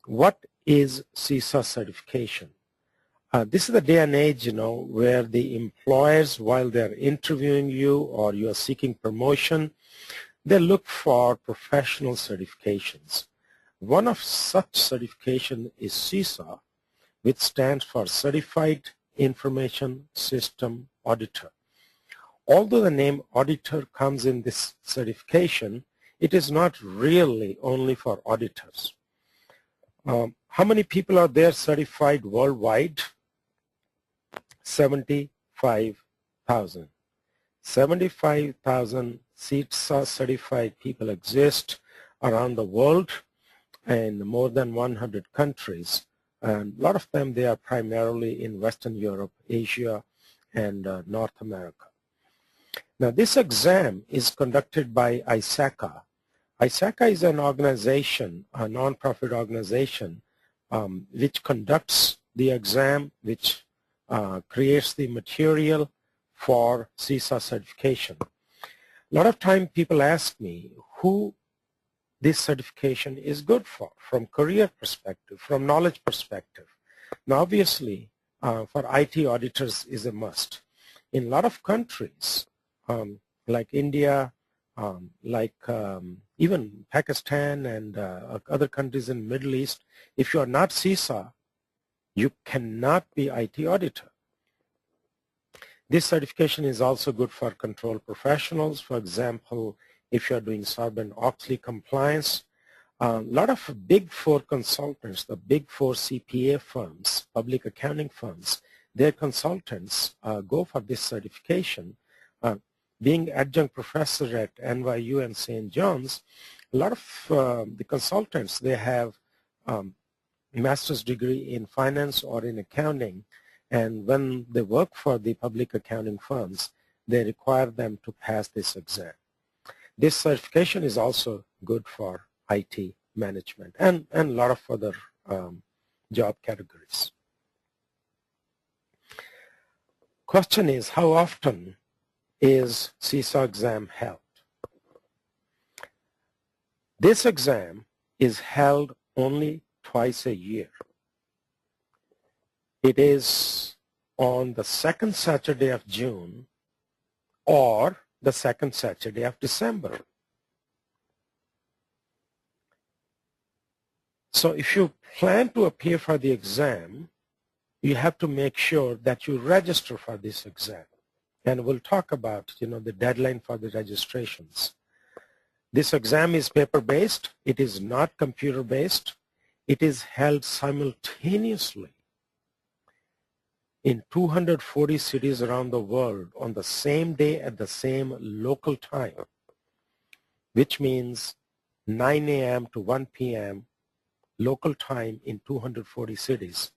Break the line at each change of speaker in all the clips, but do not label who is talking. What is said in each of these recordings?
what is CISA certification? This is the day and age, where the employers, while they're interviewing you or you are seeking promotion, they look for professional certifications. One of such certification is CISA, which stands for Certified Information System Auditor. Although the name auditor comes in this certification, it is not really only for auditors. How many people are there certified worldwide? 75,000. 75,000 CISA certified people exist around the world in more than 100 countries. And a lot of them, they are primarily in Western Europe, Asia, and North America. Now, this exam is conducted by ISACA. ISACA is an organization, a nonprofit organization, which conducts the exam, which creates the material for CISA certification. A lot of time people ask me who this certification is good for, from career perspective, from knowledge perspective. Now obviously for IT auditors is a must. In a lot of countries like India, even Pakistan and other countries in the Middle East, if you are not CISA, you cannot be IT auditor. This certification is also good for control professionals. For example, if you're doing Sarbanes-Oxley compliance, a lot of big four consultants, the big four CPA firms, public accounting firms, their consultants go for this certification. Being adjunct professor at NYU and St. John's, a lot of the consultants, they have master's degree in finance or in accounting, and when they work for the public accounting firms, they require them to pass this exam. This certification is also good for IT management and a lot of other job categories. Question is, how often is CISA exam held? This exam is held only twice a year. It is on the second Saturday of June or the second Saturday of December. So if you plan to appear for the exam, you have to make sure that you register for this exam. And we'll talk about, the deadline for the registrations. This exam is paper-based. It is not computer-based. It is held simultaneously in 240 cities around the world on the same day at the same local time, which means 9 a.m. to 1 p.m. local time in 240 cities.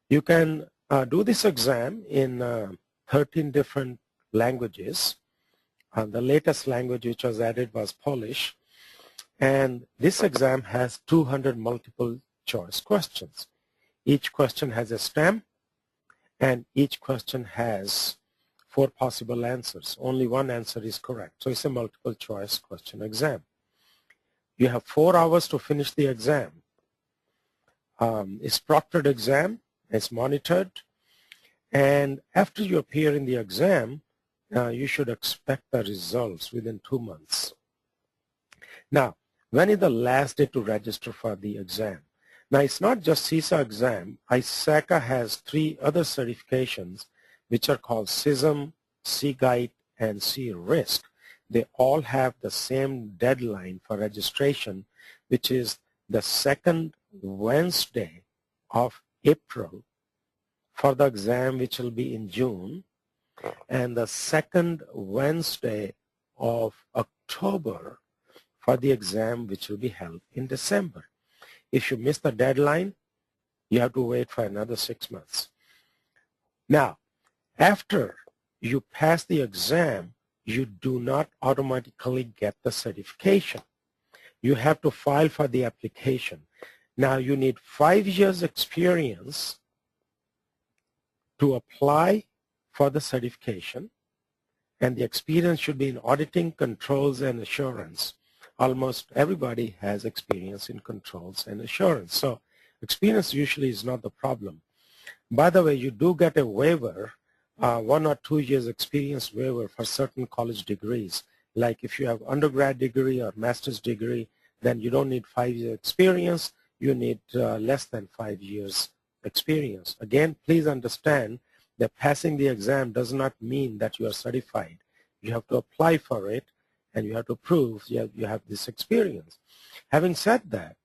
You can do this exam in 13 different languages. The latest language which was added was Polish. And this exam has 200 multiple choice questions. Each question has a stem, and each question has 4 possible answers. Only one answer is correct. So it's a multiple choice question exam. You have 4 hours to finish the exam. It's proctored exam. It's monitored. And after you appear in the exam, you should expect the results within 2 months. Now, when is the last day to register for the exam? Now, it's not just CISA exam. ISACA has 3 other certifications which are called CISM, C-Guide, and C-Risk. They all have the same deadline for registration, which is the second Wednesday of April for the exam, which will be in June, and the second Wednesday of October for the exam, which will be held in December. If you miss the deadline, you have to wait for another 6 months. Now, after you pass the exam, you do not automatically get the certification. You have to file for the application. Now, you need 5 years experience to apply for the certification, and the experience should be in auditing, controls, and assurance. almost everybody has experience in controls and assurance. So experience usually is not the problem. By the way, you do get a waiver, 1 or 2 years experience waiver for certain college degrees. Like if you have undergrad degree or master's degree, then you don't need 5 years experience. You need less than 5 years experience. Again, please understand that passing the exam does not mean that you are certified. You have to apply for it, and you have to prove you have this experience. Having said that,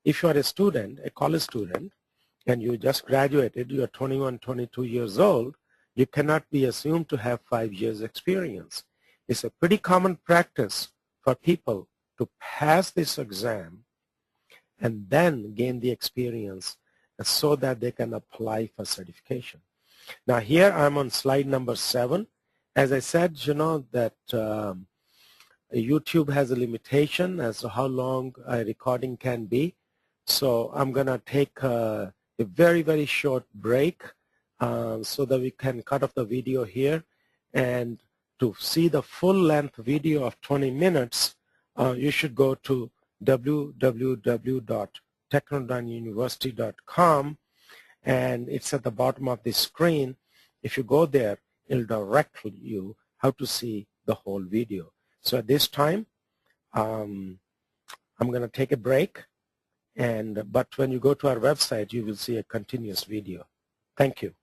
if you are a student, a college student, and you just graduated, you are 21, 22 years old, you cannot be assumed to have 5 years experience. It's a pretty common practice for people to pass this exam and then gain the experience so that they can apply for certification. Now here I'm on slide number 7. As I said, you know that YouTube has a limitation as to how long a recording can be. So I'm going to take a very, very short break so that we can cut off the video here. And to see the full length video of 20 minutes, you should go to www.technodyneuniversity.com, and it's at the bottom of the screen. If you go there, it'll direct you how to see the whole video. So at this time, I'm going to take a break, but when you go to our website, you will see a continuous video. Thank you.